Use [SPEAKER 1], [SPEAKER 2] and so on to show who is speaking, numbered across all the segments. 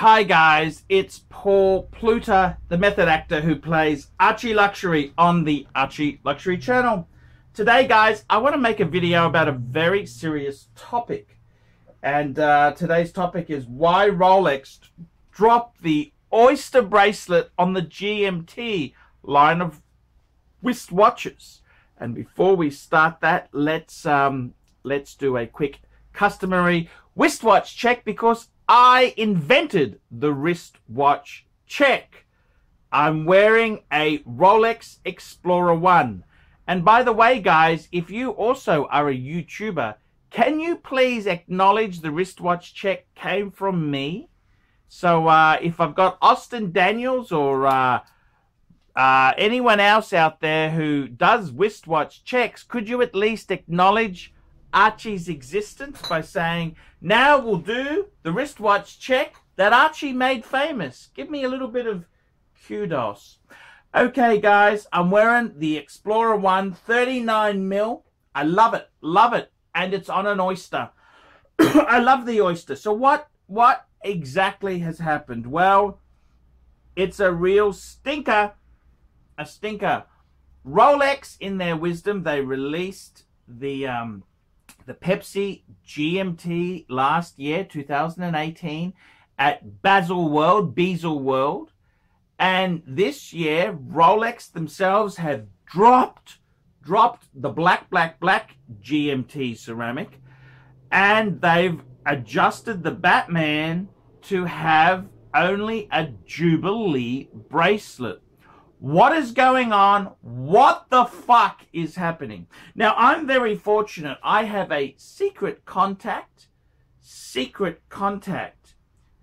[SPEAKER 1] Hi guys, it's Paul Pluta, the method actor who plays ArchieLuxury on the ArchieLuxury channel. Today guys, I want to make a video about a very serious topic. And today's topic is why Rolex dropped the Oyster bracelet on the GMT line of wristwatches. And before we start that, let's do a quick customary wristwatch check, because I invented the wristwatch check. I'm wearing a Rolex Explorer 1. And by the way, guys, if you also are a YouTuber, can you please acknowledge the wristwatch check came from me? So if I've got Austin Daniels or anyone else out there who does wristwatch checks, could you at least acknowledge Archie's existence by saying, now we'll do the wristwatch check that Archie made famous? Give me a little bit of kudos. Okay guys, I'm wearing the Explorer 1 39mm. I love it, and it's on an Oyster. I love the Oyster. So what exactly has happened? Well, it's a real stinker. A stinker. Rolex, in their wisdom, they released the Pepsi GMT last year, 2018, at Basel World. And this year, Rolex themselves have dropped the black GMT ceramic, and they've adjusted the Batman to have only a Jubilee bracelet. What is going on? What the fuck is happening? Now, I'm very fortunate. I have a secret contact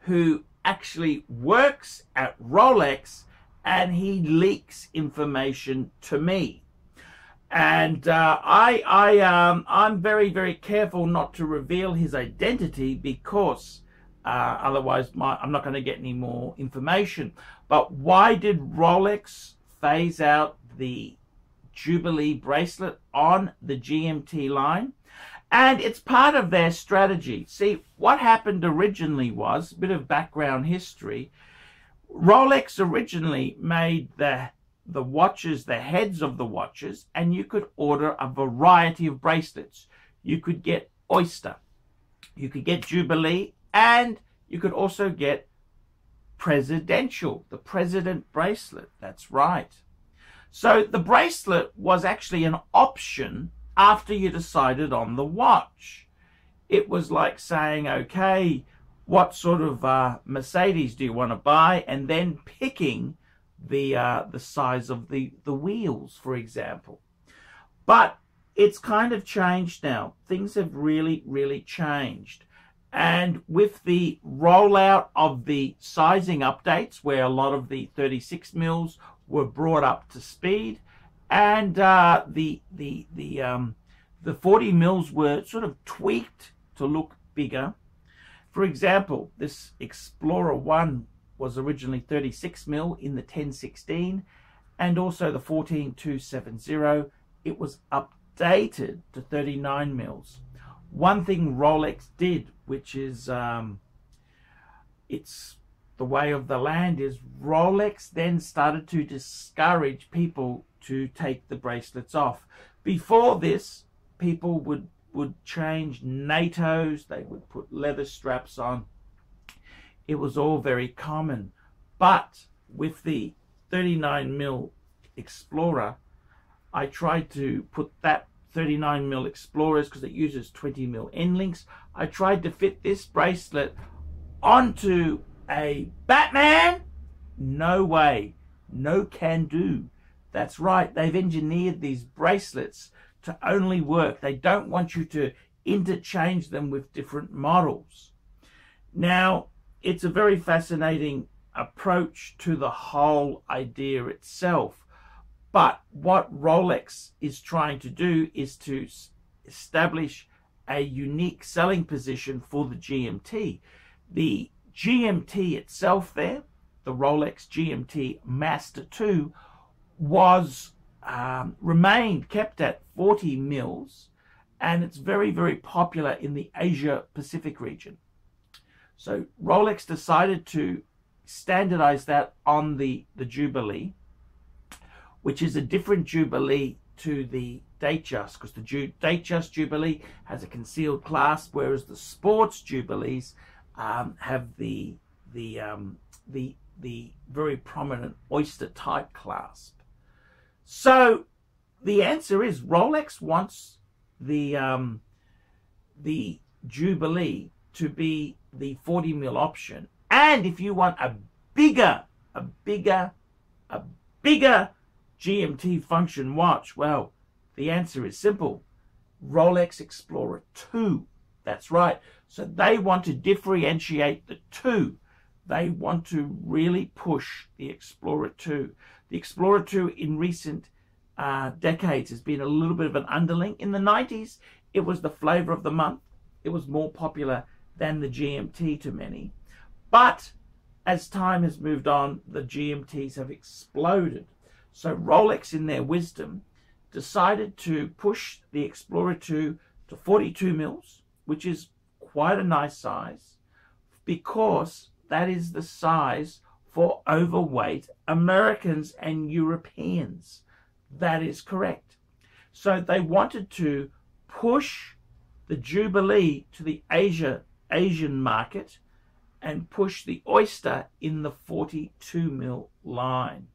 [SPEAKER 1] who actually works at Rolex, and he leaks information to me. And I'm very, very careful not to reveal his identity, because otherwise I'm not going to get any more information. But why did Rolex phase out the Jubilee bracelet on the GMT line? And it's part of their strategy. See, what happened originally was, a bit of background history, Rolex originally made the watches, the heads of the watches, and you could order a variety of bracelets. You could get Oyster, you could get Jubilee, and you could also get presidential, the president bracelet. That's right. So the bracelet was actually an option after you decided on the watch. It was like saying, okay, what sort of Mercedes do you want to buy, and then picking the size of the wheels, for example. But it's kind of changed now. Things have really changed. And with the rollout of the sizing updates, where a lot of the 36 mils were brought up to speed, and the 40 mils were sort of tweaked to look bigger. For example, this Explorer 1 was originally 36 mil in the 1016, and also the 14270. It was updated to 39 mils. One thing Rolex did, which is it's the way of the land, is Rolex then started to discourage people to take the bracelets off. Before this, people would change NATOs, they would put leather straps on. It was all very common. But with the 39mm Explorer, I tried to put that 39mm Explorers, because it uses 20mm end links, I tried to fit this bracelet onto a Batman. No way. No can do. That's right. They've engineered these bracelets to only work. They don't want you to interchange them with different models. Now, it's a very fascinating approach to the whole idea itself. But what Rolex is trying to do is to establish a unique selling position for the GMT. The GMT itself there, the Rolex GMT Master 2, was kept at 40 mils, and it's very popular in the Asia Pacific region. So Rolex decided to standardize that on the Jubilee, which is a different Jubilee to the Datejust, because the Datejust Jubilee has a concealed clasp, whereas the sports Jubilees have the very prominent Oyster type clasp. So the answer is Rolex wants the Jubilee to be the 40 mil option, and if you want a bigger GMT function watch, well, the answer is simple: Rolex Explorer 2. That's right. So they want to differentiate the two. They want to really push the Explorer 2. The Explorer 2 in recent decades has been a little bit of an underling. In the 90s, it was the flavor of the month. It was more popular than the GMT to many. But as time has moved on, the GMTs have exploded. So Rolex, in their wisdom, decided to push the Explorer 2 to 42 mils, which is quite a nice size, because that is the size for overweight Americans and Europeans. That is correct. So they wanted to push the Jubilee to the Asian market and push the Oyster in the 42 mil line.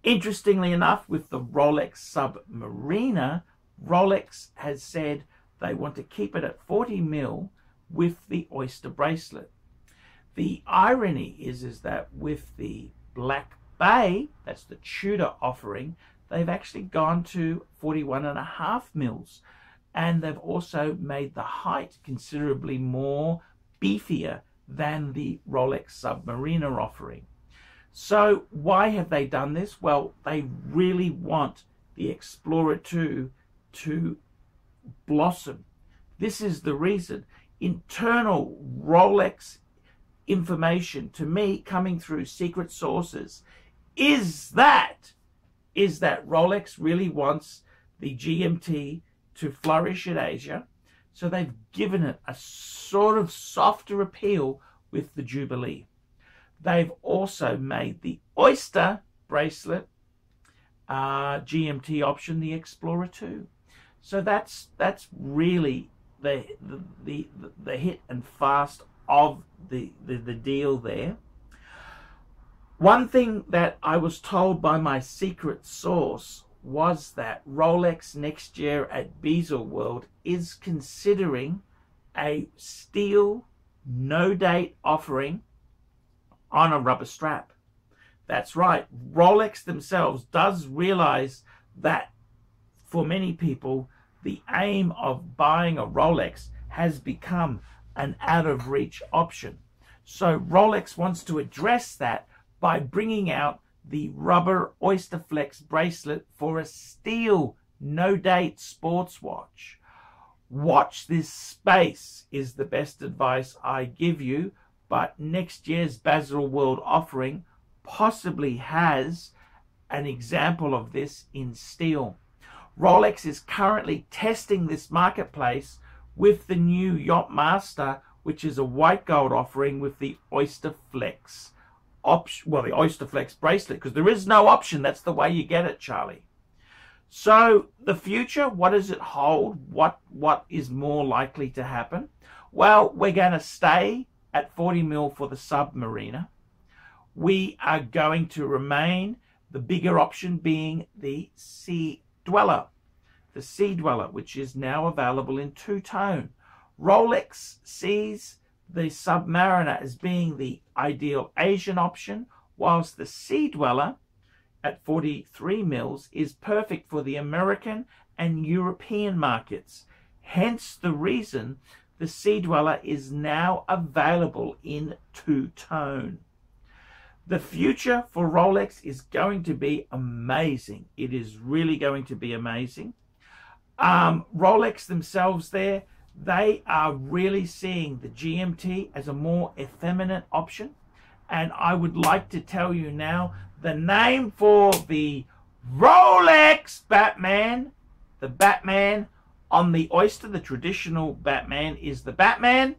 [SPEAKER 1] Interestingly enough, with the Rolex Submariner, Rolex has said they want to keep it at 40 mil with the Oyster bracelet. The irony is that with the Black Bay, that's the Tudor offering, they've actually gone to 41.5 mils. And they've also made the height considerably more beefier than the Rolex Submariner offering. So why have they done this? Well, they really want the Explorer 2 to blossom. This is the reason. Internal Rolex information to me coming through secret sources is that Rolex really wants the GMT to flourish in Asia. So they've given it a sort of softer appeal with the Jubilee. They've also made the Oyster bracelet GMT option the Explorer 2. So that's really the hit and fast of the deal there. One thing that I was told by my secret source was that Rolex next year at Bezel World is considering a steel no-date offering on a rubber strap. That's right. Rolex themselves does realize that for many people, the aim of buying a Rolex has become an out-of-reach option. So Rolex wants to address that by bringing out the rubber Oyster Flex bracelet for a steel no-date sports watch. Watch this space is the best advice I give you, but next year's Bezel World offering possibly has an example of this in steel. Rolex is currently testing this marketplace with the new Yachtmaster, which is a white gold offering with the Oyster Flex option, well, the Oyster Flex bracelet, because there is no option. That's the way you get it, Charlie. So the future, what does it hold? What is more likely to happen? Well, we're going to stay at 40 mil for the Submariner. We are going to remain, the bigger option being the Sea Dweller. The Sea Dweller, which is now available in two-tone. Rolex sees the Submariner as being the ideal Asian option, whilst the Sea Dweller at 43 mils is perfect for the American and European markets. Hence the reason the Sea Dweller is now available in two-tone. The future for Rolex is going to be amazing. It is really going to be amazing. Rolex themselves there, they are really seeing the GMT as a more effeminate option. And I would like to tell you now the name for the Rolex Batman. The Batman on the Oyster, the traditional Batman, is the Batman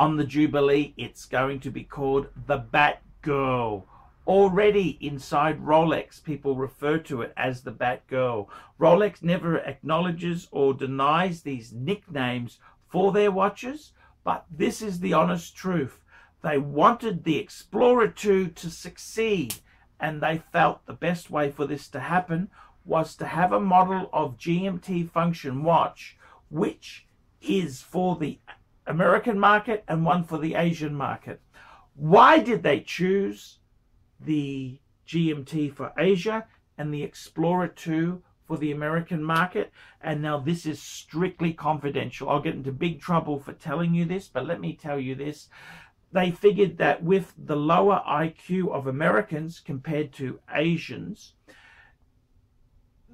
[SPEAKER 1] on the Jubilee, it's going to be called the Bat Girl. Already inside Rolex, people refer to it as the Bat Girl. Rolex never acknowledges or denies these nicknames for their watches, but this is the honest truth. They wanted the Explorer 2 to succeed, and they felt the best way for this to happen was to have a model of GMT function watch, which is for the American market and one for the Asian market. Why did they choose the GMT for Asia and the Explorer 2 for the American market? And now this is strictly confidential. I'll get into big trouble for telling you this, but let me tell you this. They figured that with the lower IQ of Americans compared to Asians,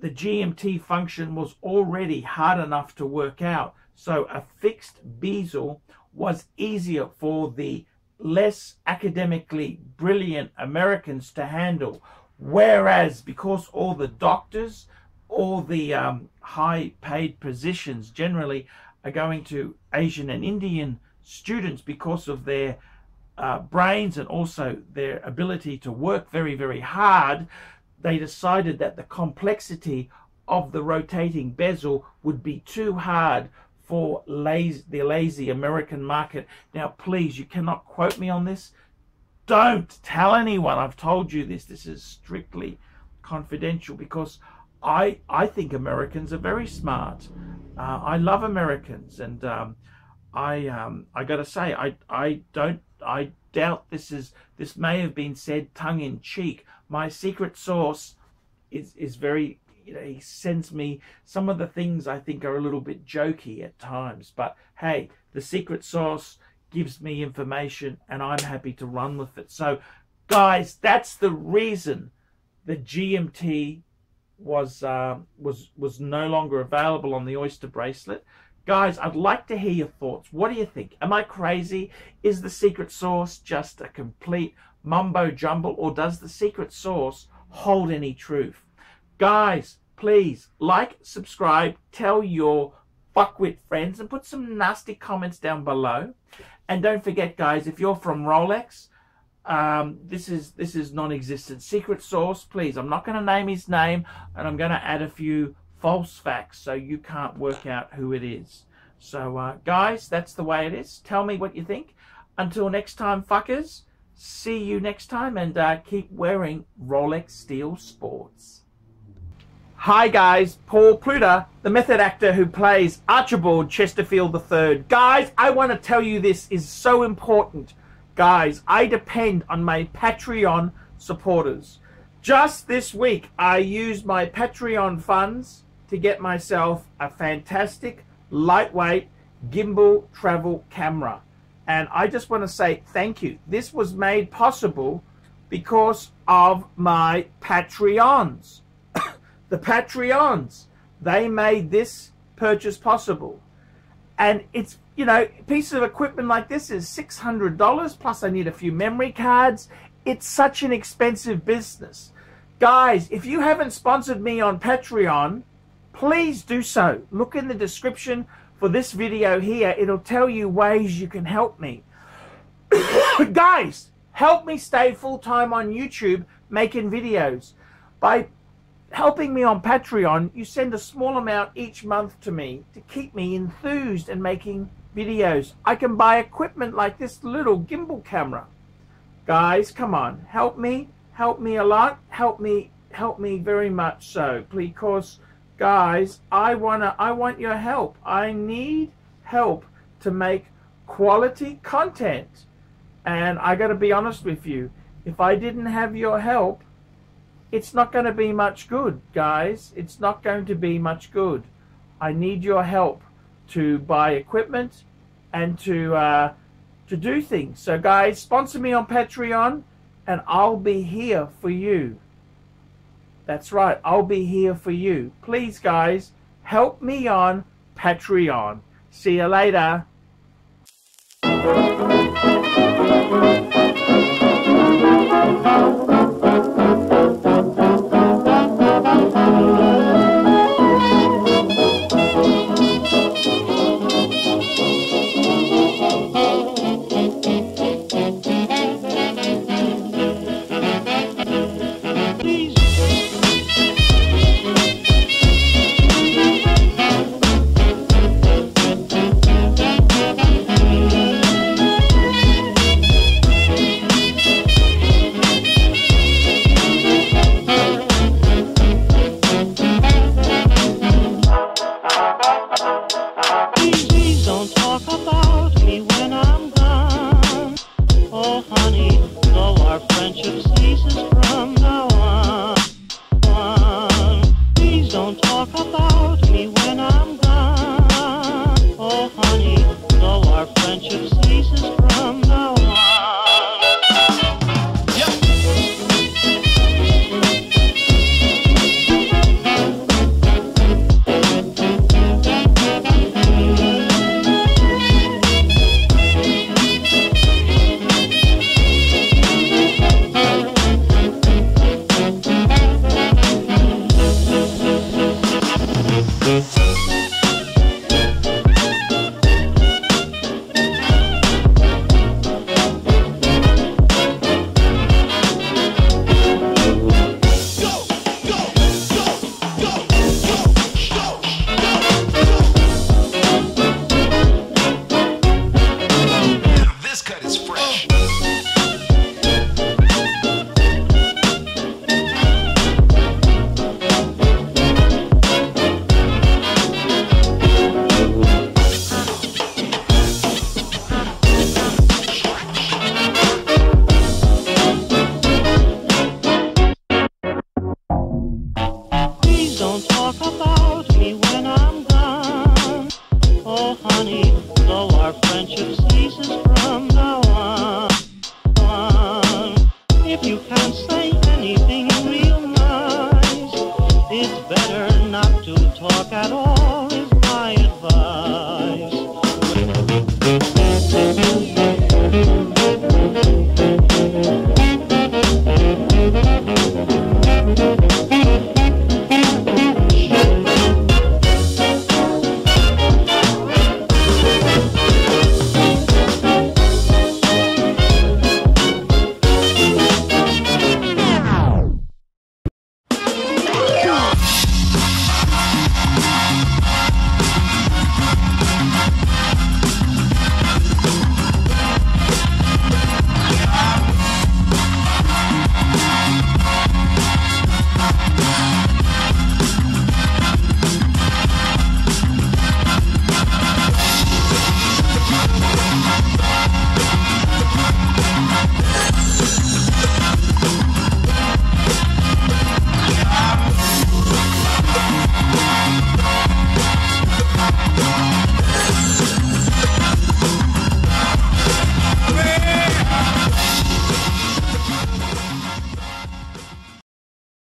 [SPEAKER 1] the GMT function was already hard enough to work out. So a fixed bezel was easier for the less academically brilliant Americans to handle. Whereas because all the doctors, all the high paid positions generally are going to Asian and Indian students because of their brains and also their ability to work very, very hard, they decided that the complexity of the rotating bezel would be too hard for the lazy American market. Now, please, you cannot quote me on this. Don't tell anyone I've told you this. This is strictly confidential because I think Americans are very smart. I love Americans, and I got to say, I doubt this may have been said tongue in cheek. My secret source is very, he sends me some of the things I think are a little bit jokey at times, but hey, the secret source gives me information and I'm happy to run with it. So guys, that's the reason the GMT was no longer available on the Oyster bracelet. Guys, I'd like to hear your thoughts. What do you think? Am I crazy? Is the secret source just a complete mumbo jumble, or does the secret source hold any truth? Guys, please like, subscribe, tell your fuckwit friends, and put some nasty comments down below. And don't forget, guys, if you're from Rolex, this is non-existent. Secret source, please. I'm not going to name his name, and I'm going to add a few false facts so you can't work out who it is. So, guys, that's the way it is. Tell me what you think. Until next time, fuckers. See you next time, and keep wearing Rolex Steel Sports. Hi guys, Paul Pluta, the method actor who plays Archibald Chesterfield III. Guys, I want to tell you this is so important. Guys, I depend on my Patreon supporters. Just this week, I used my Patreon funds to get myself a fantastic, lightweight, gimbal travel camera. And I just want to say thank you. This was made possible because of my Patreons. The Patreons, they made this purchase possible. And it's, you know, a piece of equipment like this is $600, plus I need a few memory cards. It's such an expensive business. Guys, if you haven't sponsored me on Patreon, please do so. Look in the description for this video here. It'll tell you ways you can help me. Guys, help me stay full-time on YouTube making videos. By helping me on Patreon, you send a small amount each month to me to keep me enthused and making videos. I can buy equipment like this little gimbal camera. Guys, come on, help me a lot, help me very much so, because guys, I want your help. I need help to make quality content. And I got to be honest with you, if I didn't have your help, it's not going to be much good, guys. It's not going to be much good. I need your help to buy equipment and to do things. So guys, sponsor me on Patreon and I'll be here for you. That's right, I'll be here for you. Please, guys, help me on Patreon. See you later.